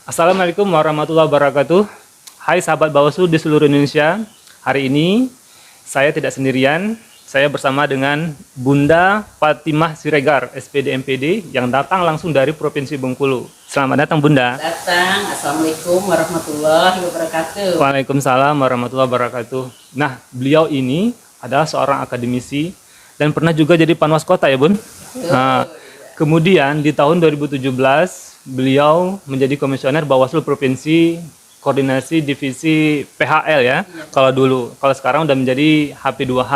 Assalamualaikum warahmatullahi wabarakatuh. Hai sahabat Bawaslu di seluruh Indonesia. Hari ini saya tidak sendirian. Saya bersama dengan Bunda Fatimah Siregar, SPD MPD, yang datang langsung dari Provinsi Bengkulu. Selamat datang Bunda. Assalamualaikum warahmatullahi wabarakatuh. Waalaikumsalam warahmatullahi wabarakatuh. Nah, beliau ini adalah seorang akademisi dan pernah juga jadi panwas kota ya Bun? Nah, kemudian di tahun 2017 beliau menjadi komisioner Bawaslu Provinsi Koordinasi Divisi PHL ya, kalau dulu. Kalau sekarang udah menjadi HP2H.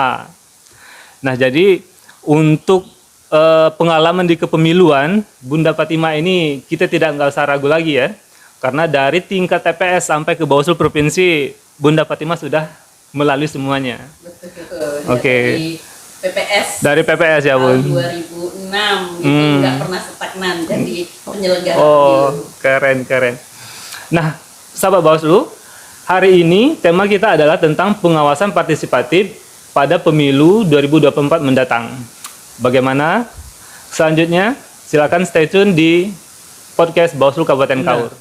Nah, jadi untuk pengalaman di kepemiluan, Bunda Fatimah ini kita nggak usah ragu lagi ya. Karena dari tingkat TPS sampai ke Bawaslu Provinsi, Bunda Fatimah sudah melalui semuanya. Betul. Oke. Dari PPS ya Bun. Tahun 2006 itu nggak pernah stagnan jadi penyelenggara. Oh, keren. Nah, sahabat Bawaslu, hari ini tema kita adalah tentang pengawasan partisipatif pada pemilu 2024 mendatang. Bagaimana selanjutnya? Silakan stay tune di podcast Bawaslu Kabupaten Kaur.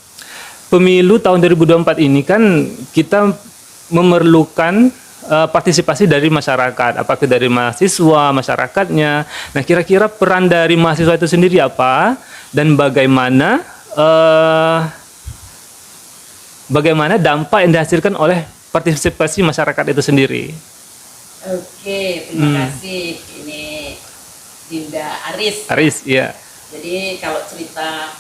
Pemilu tahun 2024 ini kan kita memerlukan partisipasi dari masyarakat, apakah dari mahasiswa, masyarakatnya. Nah, kira-kira peran dari mahasiswa itu sendiri apa dan bagaimana dampak yang dihasilkan oleh partisipasi masyarakat itu sendiri. Oke, terima kasih. Ini Dinda Aris. Aris, iya. Jadi kalau cerita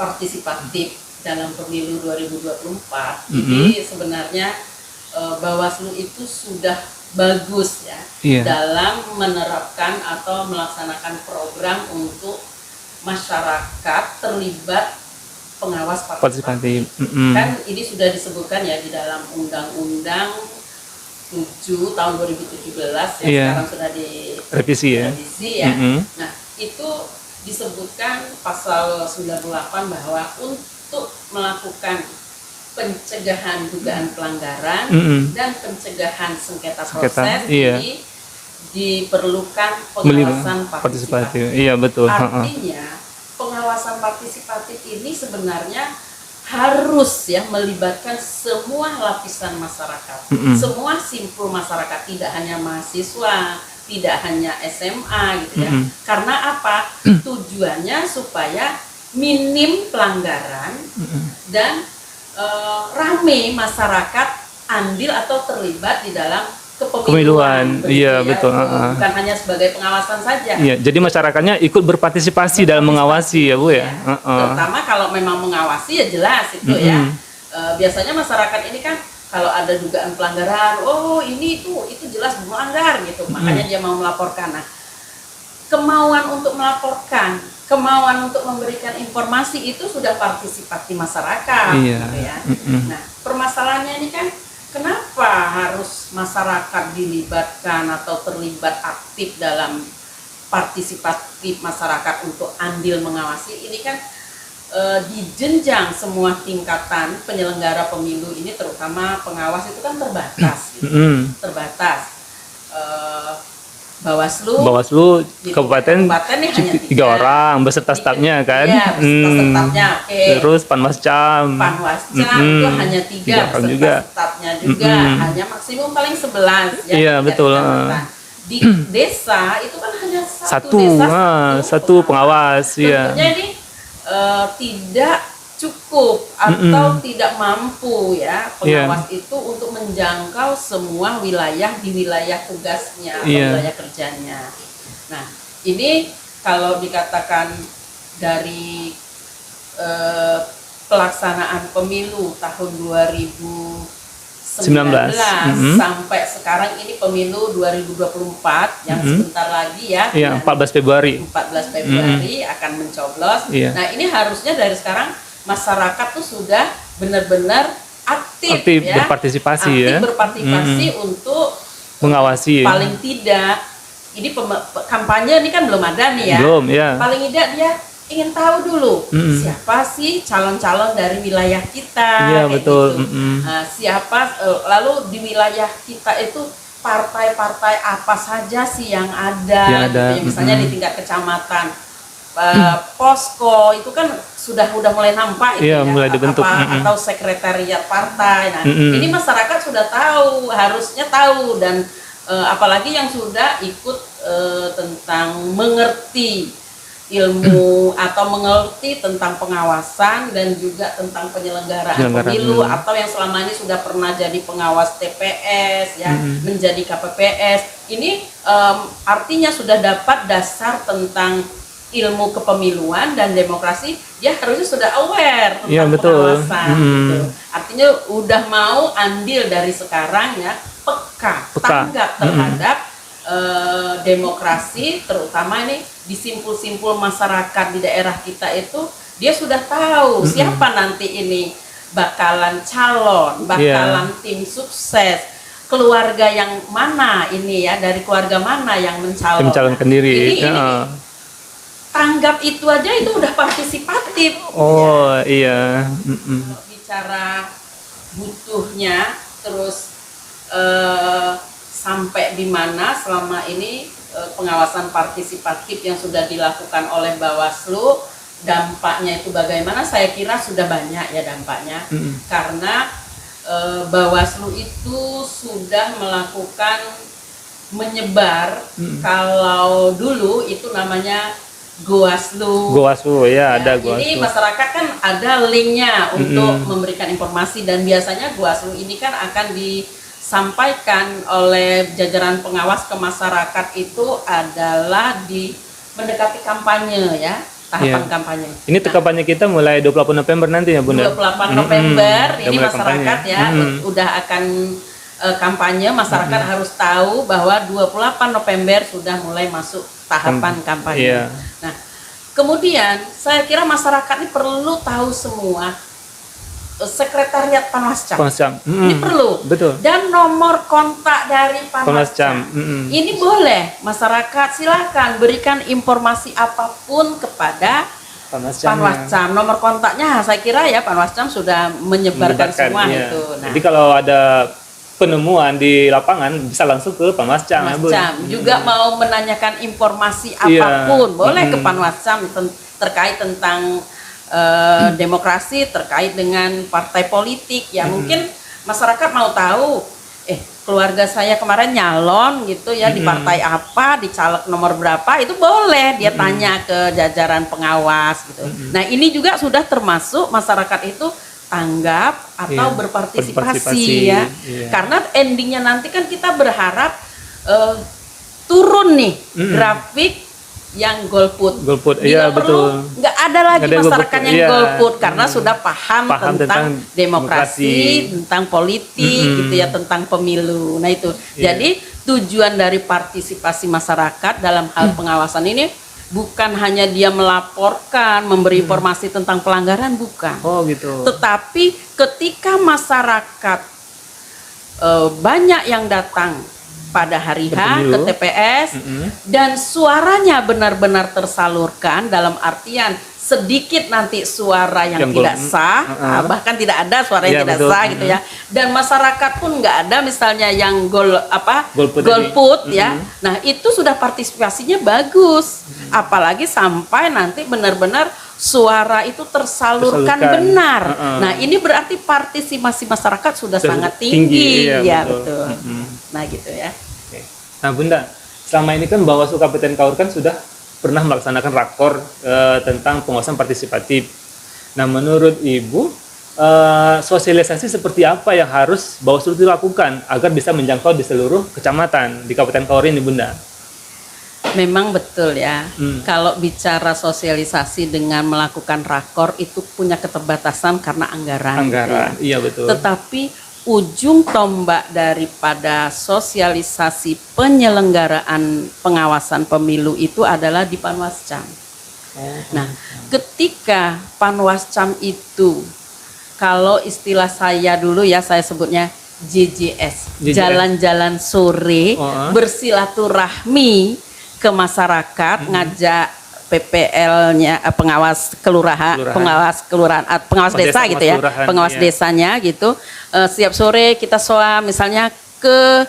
partisipatif dalam pemilu 2024, ini sebenarnya Bawaslu itu sudah bagus ya dalam menerapkan atau melaksanakan program untuk masyarakat terlibat pengawas partisipatif. Kan ini sudah disebutkan ya di dalam Undang-Undang 7 tahun 2017 yang sekarang sudah direvisi ya. Nah, itu disebutkan pasal 98 bahwa untuk melakukan pencegahan dugaan pelanggaran dan pencegahan sengketa proses ini diperlukan pengawasan partisipatif. Iya betul. Artinya pengawasan partisipatif ini sebenarnya harus ya melibatkan semua lapisan masyarakat, semua simpul masyarakat, tidak hanya mahasiswa, tidak hanya SMA gitu ya. Karena apa? Tujuannya supaya minim pelanggaran dan rame masyarakat andil atau terlibat di dalam kepemiluan. Iya betul. Bukan hanya sebagai pengawasan saja. Iya, jadi masyarakatnya ikut berpartisipasi dalam mengawasi ya Bu ya. Terutama kalau memang mengawasi ya jelas itu ya. Biasanya masyarakat ini kan kalau ada dugaan pelanggaran, oh ini itu jelas melanggar gitu. Makanya dia mau melaporkan. Nah, kemauan untuk melaporkan, kemauan untuk memberikan informasi itu sudah partisipasi masyarakat gitu ya. Nah, permasalahannya ini kan kenapa harus masyarakat dilibatkan atau terlibat aktif dalam partisipatif masyarakat untuk andil mengawasi ini kan di jenjang semua tingkatan penyelenggara pemilu ini terutama pengawas itu kan terbatas gitu. Terbatas. Bawaslu Kabupaten hanya 3 orang beserta stafnya kan. Iya, beserta stafnya. Terus Panwascam itu hanya 3 orang beserta juga. Stafnya juga hanya maksimum paling 11 ya. Iya betul. Di desa itu kan hanya satu pengawas ya. Tentunya ini tidak cukup atau tidak mampu ya pengawas itu untuk menjangkau semua wilayah di wilayah tugasnya atau wilayah kerjanya. Nah, ini kalau dikatakan dari pelaksanaan pemilu tahun 2019 sampai sekarang ini pemilu 2024 yang sebentar lagi ya. Iya, 14 Februari akan mencoblos. Nah, ini harusnya dari sekarang masyarakat tuh sudah benar-benar aktif ya, berpartisipasi untuk mengawasi. Paling tidak ini kampanye ini kan belum ada nih ya. Belum ya. Paling tidak dia ingin tahu dulu siapa sih calon-calon dari wilayah kita. Iya betul. Gitu. Siapa lalu di wilayah kita itu partai-partai apa saja sih yang ada. Gitu. Misalnya di tingkat kecamatan. Posko itu kan sudah mulai nampak itu Iya, ya, mulai dibentuk. atau sekretariat partai. Nah, Mm-mm. ini masyarakat sudah tahu, harusnya tahu, dan apalagi yang sudah ikut tentang mengerti ilmu atau mengerti tentang pengawasan dan juga tentang penyelenggaraan pemilu, atau yang selama ini sudah pernah jadi pengawas TPS ya, menjadi KPPS. Ini artinya sudah dapat dasar tentang ilmu kepemiluan dan demokrasi, dia harusnya sudah aware tentang Iya, betul. pengawasan gitu. Artinya udah mau andil dari sekarang ya, peka. Tanggap terhadap demokrasi, terutama ini di simpul-simpul masyarakat di daerah kita itu, dia sudah tahu siapa nanti ini bakalan calon, bakalan tim sukses, keluarga yang mana ini ya, dari keluarga mana yang mencalonkan diri. Ini tanggap itu aja itu udah partisipatif. Oh iya. Kalau bicara butuhnya, terus sampai di mana selama ini pengawasan partisipatif yang sudah dilakukan oleh Bawaslu, dampaknya itu bagaimana? Saya kira sudah banyak ya dampaknya, karena Bawaslu itu sudah melakukan menyebar. Kalau dulu itu namanya Goaslu ya, ada Goaslu. Ini masyarakat kan ada linknya untuk memberikan informasi, dan biasanya Goaslu ini kan akan disampaikan oleh jajaran pengawas ke masyarakat itu adalah di mendekati kampanye ya, tahapan kampanye. Ini kampanye kita mulai 28 November nanti ya Bunda? 28 November ini masyarakat kampanye. Ya udah akan kampanye, masyarakat harus tahu bahwa 28 November sudah mulai masuk tahapan kampanye. Iya. Nah, kemudian saya kira masyarakat ini perlu tahu semua sekretariat Panwascam. Ini perlu. Betul. Dan nomor kontak dari Panwascam. Ini boleh masyarakat silakan berikan informasi apapun kepada Panwascam. Nomor kontaknya saya kira ya Panwascam sudah menyebarkan semua itu. Nah, jadi kalau ada penemuan di lapangan bisa langsung ke Panwascam. Juga mau menanyakan informasi apapun boleh ke Panwascam terkait tentang demokrasi, terkait dengan partai politik ya. Mungkin masyarakat mau tahu keluarga saya kemarin nyalon gitu ya di partai apa, di caleg nomor berapa, itu boleh dia tanya ke jajaran pengawas gitu. Nah, ini juga sudah termasuk masyarakat itu tanggap atau berpartisipasi ya. Karena endingnya nanti kan kita berharap turun nih grafik yang golput. Iya betul. Nggak ada lagi masyarakat yang golput karena sudah paham tentang demokrasi, tentang politik gitu ya, tentang pemilu. Nah itu. Jadi tujuan dari partisipasi masyarakat dalam hal pengawasan ini bukan hanya dia melaporkan, memberi informasi tentang pelanggaran, bukan. Oh gitu. Tetapi ketika masyarakat banyak yang datang pada hari H ke TPS dan suaranya benar-benar tersalurkan, dalam artian sedikit nanti suara yang tidak sah, bahkan tidak ada suara yang tidak sah gitu ya, dan masyarakat pun nggak ada misalnya yang golput ya. Nah itu sudah partisipasinya bagus, apalagi sampai nanti benar-benar suara itu tersalurkan benar. Nah ini berarti partisipasi masyarakat sudah sangat tinggi ya betul. Nah gitu ya. Nah Bunda, selama ini kan Bawaslu Kabupaten Kaur kan sudah pernah melaksanakan rakor tentang pengawasan partisipatif. Nah menurut Ibu, sosialisasi seperti apa yang harus Bawaslu dilakukan agar bisa menjangkau di seluruh kecamatan di Kabupaten Kaur ini Bunda? Memang betul ya, kalau bicara sosialisasi dengan melakukan rakor itu punya keterbatasan karena anggaran. Anggaran, gitu ya. Iya betul. Tetapi ujung tombak daripada sosialisasi penyelenggaraan pengawasan pemilu itu adalah di Panwascam. Nah, ketika Panwascam itu, kalau istilah saya dulu ya, saya sebutnya JJS. Jalan-jalan sore, bersilaturahmi ke masyarakat, ngajak PPL-nya, pengawas kelurahan, pengawas desa gitu ya, pengawas desanya gitu. Setiap sore kita misalnya ke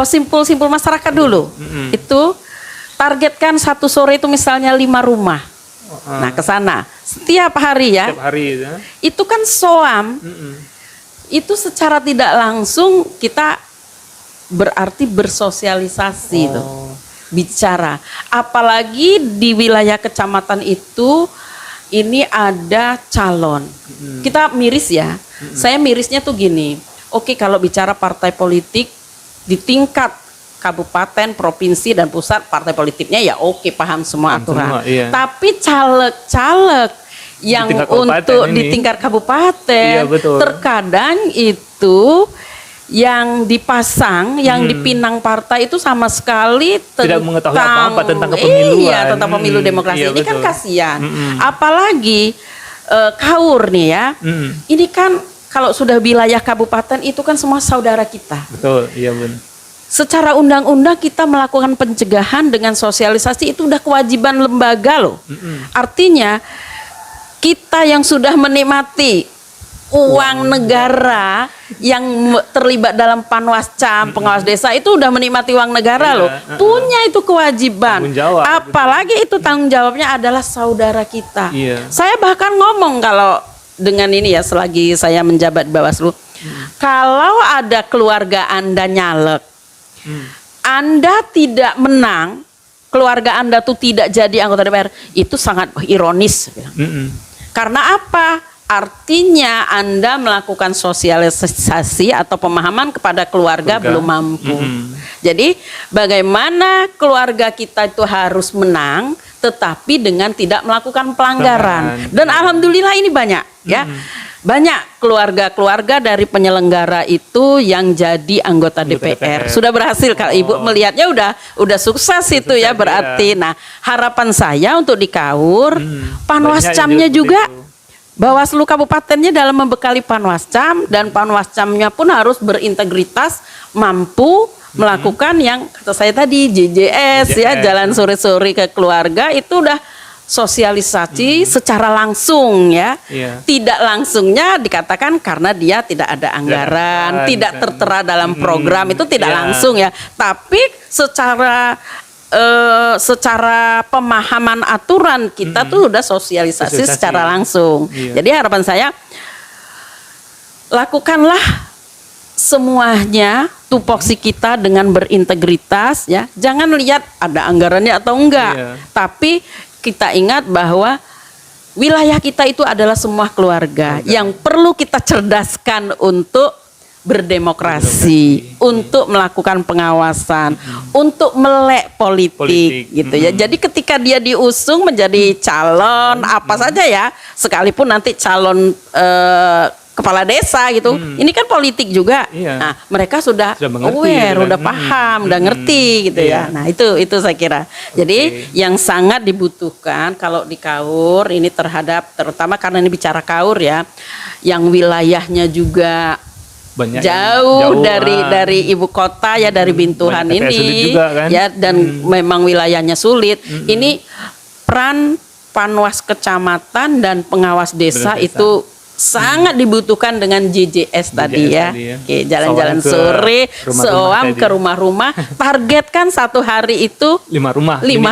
simpul-simpul masyarakat dulu. Itu targetkan satu sore itu misalnya 5 rumah. Nah, ke sana setiap hari ya. Setiap hari ya. Itu kan soam. Itu secara tidak langsung kita berarti bersosialisasi tuh. Bicara. Apalagi di wilayah kecamatan itu ini ada calon. Kita miris ya. Saya mirisnya tuh gini. Oke, kalau bicara partai politik di tingkat kabupaten, provinsi dan pusat, partai politiknya ya oke, paham semua aturan. Semua, iya. Tapi caleg-caleg yang di tingkat kabupaten, iya, betul. terkadang itu yang dipasang, yang dipinang partai itu sama sekali tidak mengetahui apa-apa tentang kepemiluan. Iya, tentang pemilu demokrasi. Iya, ini kan betul. kasihan. Apalagi KAUR nih ya. Ini kan kalau sudah wilayah kabupaten itu kan semua saudara kita. Betul, iya Bun. Secara undang-undang kita melakukan pencegahan dengan sosialisasi itu udah kewajiban lembaga loh. Artinya kita yang sudah menikmati uang negara yang terlibat dalam Panwascam, pengawas desa itu udah menikmati uang negara loh. Punya itu kewajiban. Tanggung jawab. Apalagi itu tanggung jawabnya adalah saudara kita. Iya. Saya bahkan ngomong kalau dengan ini ya selagi saya menjabat di Bawaslu, kalau ada keluarga Anda nyalek, Anda tidak menang, keluarga Anda tuh tidak jadi anggota DPR, itu sangat ironis. Karena apa? Artinya Anda melakukan sosialisasi atau pemahaman kepada keluarga belum mampu. Jadi bagaimana keluarga kita itu harus menang, tetapi dengan tidak melakukan pelanggaran. Dan alhamdulillah ini banyak ya. Banyak keluarga-keluarga dari penyelenggara itu yang jadi anggota DPR. Sudah berhasil kalau Ibu melihatnya udah sukses itu ya berarti. Nah, harapan saya untuk di KAUR, Panwascamnya juga Bawaslu kabupatennya dalam membekali Panwascam, dan Panwascamnya pun harus berintegritas, mampu melakukan yang kata saya tadi JJS ya, jalan sore-sore ke keluarga, itu udah sosialisasi secara langsung ya. Tidak langsungnya dikatakan karena dia tidak ada anggaran, tidak tertera dalam program, itu tidak langsung ya. Tapi secara pemahaman aturan kita tuh udah sosialisasi secara langsung. Jadi harapan saya, lakukanlah semuanya tupoksi kita dengan berintegritas ya. Jangan lihat ada anggarannya atau enggak, tapi kita ingat bahwa wilayah kita itu adalah semua keluarga yang perlu kita cerdaskan untuk berdemokrasi, untuk melakukan pengawasan, untuk melek politik gitu ya. Jadi ketika dia diusung menjadi calon apa saja ya, sekalipun nanti calon kepala desa gitu, ini kan politik juga. Nah, mereka sudah aware, udah paham, udah ngerti gitu ya. Nah, itu saya kira. Jadi yang sangat dibutuhkan kalau di KAUR ini terhadap, terutama karena ini bicara KAUR ya, yang wilayahnya juga banyak jauh dari ibu kota ya, dari Bintuhan ini juga, kan? Ya, dan memang wilayahnya sulit. Ini peran Panwas kecamatan dan pengawas desa itu sangat dibutuhkan dengan JJS tadi ya. Oke, jalan-jalan sore, soam ke rumah-rumah, targetkan satu hari itu 5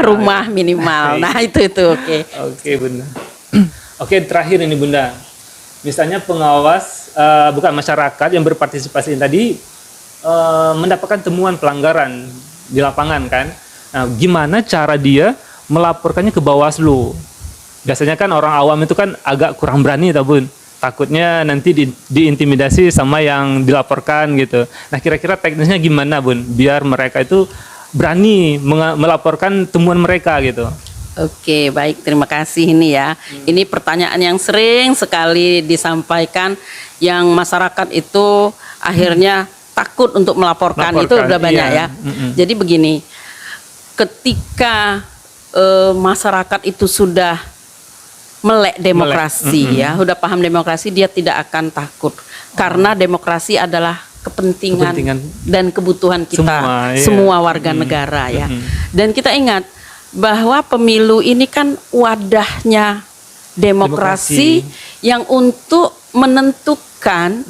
rumah minimal. Nah, itu oke. Oke, Bunda. Oke, terakhir ini Bunda. Misalnya pengawas bukan masyarakat yang berpartisipasi tadi mendapatkan temuan pelanggaran di lapangan kan. Nah, gimana cara dia melaporkannya ke Bawaslu? Biasanya kan orang awam itu kan agak kurang berani, tak Bun? Takutnya nanti diintimidasi sama yang dilaporkan gitu. Nah, kira-kira teknisnya gimana Bun biar mereka itu berani melaporkan temuan mereka gitu? Oke, baik, terima kasih ini ya. Ini pertanyaan yang sering sekali disampaikan, yang masyarakat itu akhirnya takut untuk melaporkan itu udah banyak ya. Jadi begini, ketika masyarakat itu sudah melek demokrasi ya, udah paham demokrasi, dia tidak akan takut karena demokrasi adalah kepentingan dan kebutuhan kita semua warga negara ya. Dan kita ingat bahwa pemilu ini kan wadahnya demokrasi yang untuk menentukan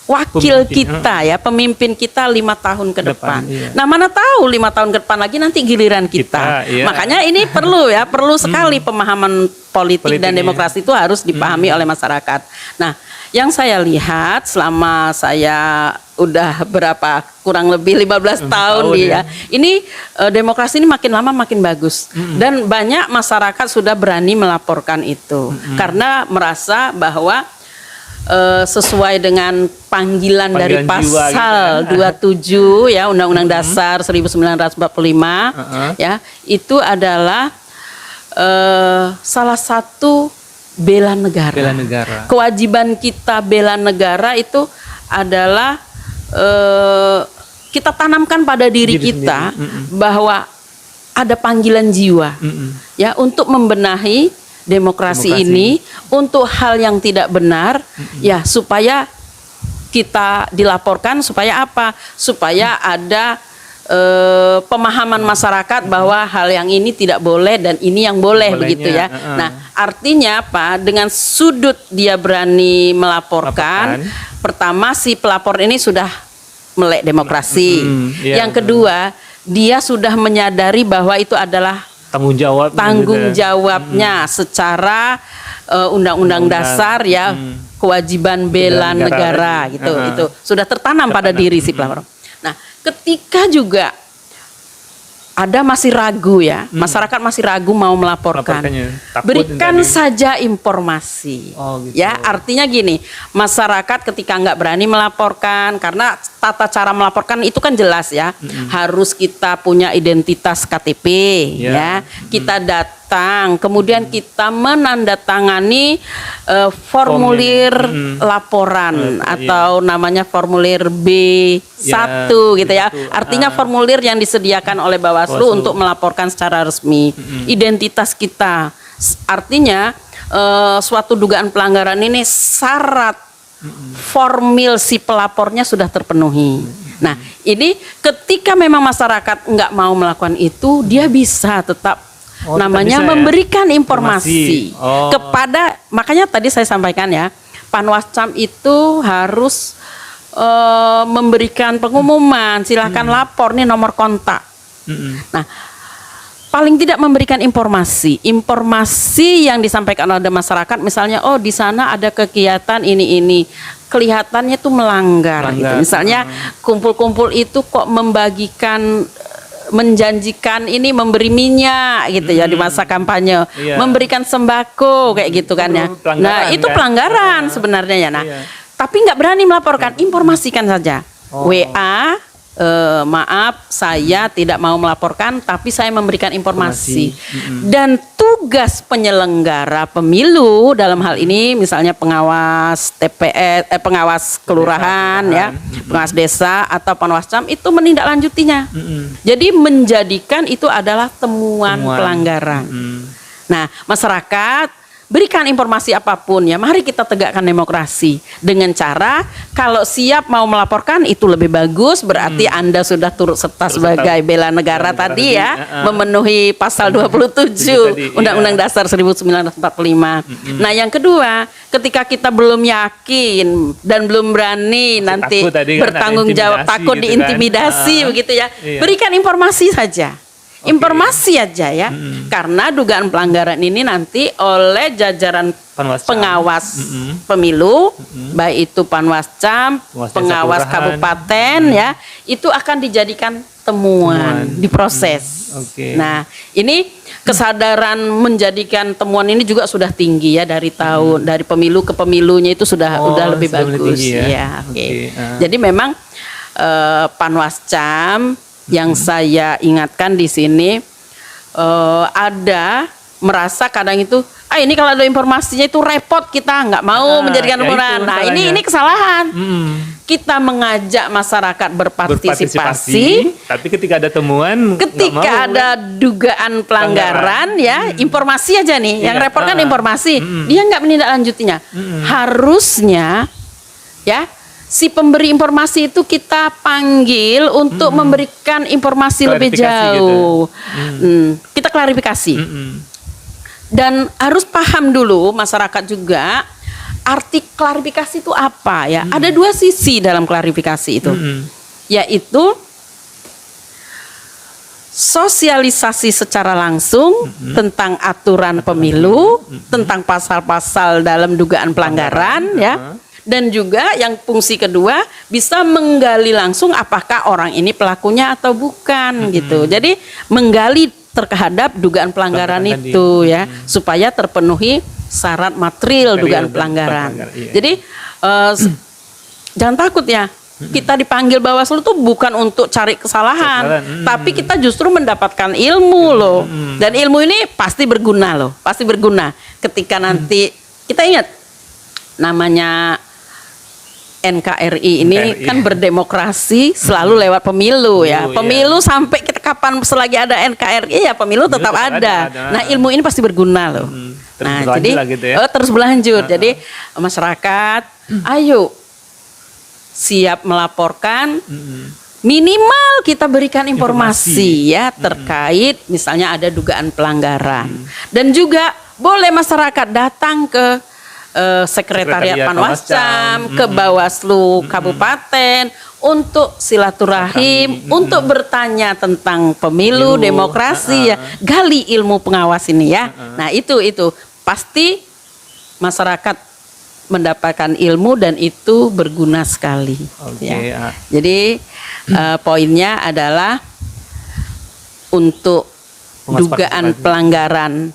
wakil kita ya, pemimpin kita 5 tahun ke depan. Iya. Nah, mana tahu 5 tahun ke depan lagi nanti giliran kita. Iya. Makanya ini perlu sekali pemahaman politik dan demokrasi itu harus dipahami oleh masyarakat. Nah, yang saya lihat selama saya udah kurang lebih 15 tahun ya. Ini demokrasi ini makin lama makin bagus. Dan banyak masyarakat sudah berani melaporkan itu. Karena merasa bahwa sesuai dengan panggilan dari pasal gitu 27 ya Undang-Undang Dasar 1945 ya, itu adalah salah satu bela negara. Bela negara. Kewajiban kita bela negara itu adalah kita tanamkan pada diri kita bahwa ada panggilan jiwa ya untuk membenahi demokrasi ini untuk hal yang tidak benar ya, supaya kita dilaporkan, supaya apa? Supaya ada pemahaman masyarakat bahwa hal yang ini tidak boleh dan ini yang boleh. Begitu ya. Nah, artinya apa? Dengan sudut dia berani melaporkan, pertama si pelapor ini sudah melek demokrasi. Yang kedua, dia sudah menyadari bahwa itu adalah tanggung jawabnya secara undang-undang dasar ya, kewajiban bela negara gitu. Itu sudah tertanam pada diri si pelapor. Nah, ketika juga ada masih ragu ya, masyarakat masih ragu mau melaporkan, berikan saja informasi. Gitu. Ya, artinya gini, masyarakat ketika nggak berani melaporkan, karena tata cara melaporkan itu kan jelas ya, harus kita punya identitas KTP, ya, kita datang, kemudian kita menandatangani formulir laporan atau namanya formulir B1 gitu ya, artinya formulir yang disediakan oleh Bawaslu untuk melaporkan secara resmi identitas kita. Artinya suatu dugaan pelanggaran ini syarat formil si pelapornya sudah terpenuhi. Nah, ini ketika memang masyarakat nggak mau melakukan itu, dia bisa tetap namanya memberikan informasi kepada, makanya tadi saya sampaikan ya, Panwascam itu harus memberikan pengumuman, silahkan lapor nih nomor kontak. Nah, paling tidak memberikan informasi yang disampaikan oleh masyarakat, misalnya oh di sana ada kegiatan ini kelihatannya tuh melanggar. Gitu. Misalnya kumpul-kumpul itu kok menjanjikan ini memberi minyak gitu ya di masa kampanye, memberikan sembako kayak gitu kan ya. Nah, itu pelanggaran sebenarnya ya. Nah, tapi nggak berani melaporkan, informasikan saja. WA, maaf saya tidak mau melaporkan, tapi saya memberikan informasi. Dan tugas penyelenggara pemilu dalam hal ini misalnya pengawas TPS, pengawas kelurahan ya, pengawas desa atau Panwascam itu menindaklanjutinya. Jadi menjadikan itu adalah temuan pelanggaran. Nah, masyarakat berikan informasi apapun ya, mari kita tegakkan demokrasi dengan cara kalau siap mau melaporkan itu lebih bagus, berarti Anda sudah turut serta sebagai bela negara tadi ya, memenuhi pasal 27 Undang-Undang Dasar 1945. Nah, yang kedua, ketika kita belum yakin dan belum berani nanti bertanggung jawab, takut diintimidasi begitu ya, berikan informasi saja. Informasi aja ya, karena dugaan pelanggaran ini nanti oleh jajaran pengawas pemilu, baik itu Panwascam, pengawas kabupaten ya, itu akan dijadikan temuan diproses. Nah, ini kesadaran menjadikan temuan ini juga sudah tinggi ya dari tahun dari pemilu ke pemilunya itu sudah lebih bagus ya. Jadi memang Panwascam yang saya ingatkan di sini ada merasa kadang itu ini kalau ada informasinya itu repot, kita nggak mau menjadikan temuan. Nah, ini kesalahan. Kita mengajak masyarakat berpartisipasi, tapi ketika ada temuan, ketika ada dugaan pelanggaran ya, informasi aja nih. Yang repot kan informasi, dia nggak menindaklanjutinya. Harusnya ya, si pemberi informasi itu kita panggil untuk memberikan informasi lebih jauh. Kita klarifikasi. Dan harus paham dulu masyarakat juga, arti klarifikasi itu apa ya? Ada dua sisi dalam klarifikasi itu, yaitu sosialisasi secara langsung tentang aturan pemilu, tentang pasal-pasal dalam dugaan pelanggaran ya. Dan juga yang fungsi kedua bisa menggali langsung apakah orang ini pelakunya atau bukan gitu. Jadi menggali terhadap dugaan pelanggaran itu ya, supaya terpenuhi syarat material dugaan pelanggaran. Iya. Jadi jangan takut ya. Kita dipanggil Bawaslu tuh bukan untuk cari kesalahan, tapi kita justru mendapatkan ilmu loh. Dan ilmu ini pasti berguna loh, pasti berguna. Ketika nanti kita ingat namanya NKRI ini kan berdemokrasi selalu lewat pemilu ya. Pemilu sampai kita kapan selagi ada NKRI ya pemilu tetap ada. Nah ilmu ini pasti berguna loh. Nah jadi gitu ya? terus berlanjut. Jadi masyarakat, ayo siap melaporkan, minimal kita berikan informasi ya terkait misalnya ada dugaan pelanggaran. Dan juga boleh masyarakat datang ke Sekretariat Panwascam, ke Bawaslu Kabupaten untuk silaturahim, untuk bertanya tentang pemilu, demokrasi ya, gali ilmu pengawas ini ya. Nah itu pasti masyarakat mendapatkan ilmu dan itu berguna sekali. Ya. Jadi poinnya adalah untuk dugaan pelanggaran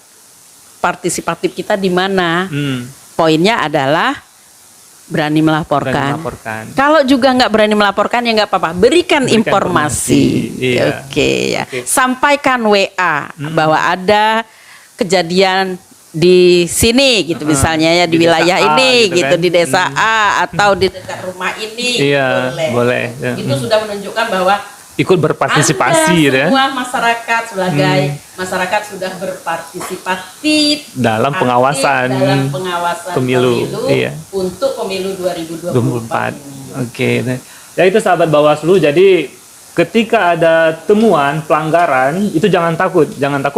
partisipatif kita di mana? Poinnya adalah berani melaporkan. Kalau juga nggak berani melaporkan ya nggak apa-apa. Berikan informasi. Iya. Oke ya. Sampaikan WA bahwa ada kejadian di sini gitu misalnya ya di wilayah ini gitu di desa A atau di dekat rumah ini boleh. Itu sudah menunjukkan bahwa ikut berpartisipasi Anda semua masyarakat sebagai masyarakat sudah berpartisipatif dalam pengawasan pemilu untuk pemilu 2024. Oke. Ya itu sahabat Bawaslu, jadi ketika ada temuan pelanggaran itu jangan takut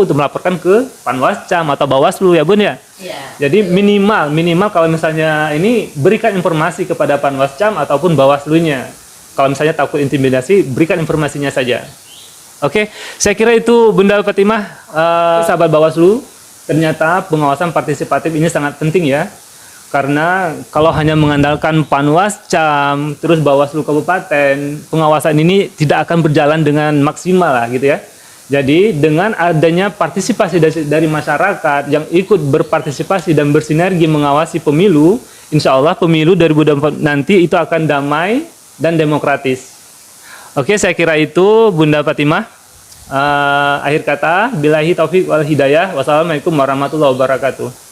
untuk melaporkan ke Panwascam atau Bawaslu ya Bun ya. Jadi minimal kalau misalnya ini berikan informasi kepada Panwascam ataupun Bawaslunya. Kalau misalnya takut intimidasi, berikan informasinya saja. Oke, saya kira itu Bunda Fatimah, sahabat Bawaslu. Ternyata pengawasan partisipatif ini sangat penting ya. Karena kalau hanya mengandalkan Panwascam, terus Bawaslu Kabupaten, pengawasan ini tidak akan berjalan dengan maksimal lah gitu ya. Jadi dengan adanya partisipasi dari masyarakat yang ikut berpartisipasi dan bersinergi mengawasi pemilu, insya Allah pemilu 2024 nanti itu akan damai dan demokratis. Oke, saya kira itu Bunda Fatimah. Akhir kata, billahi taufik wal hidayah. Wassalamualaikum warahmatullahi wabarakatuh.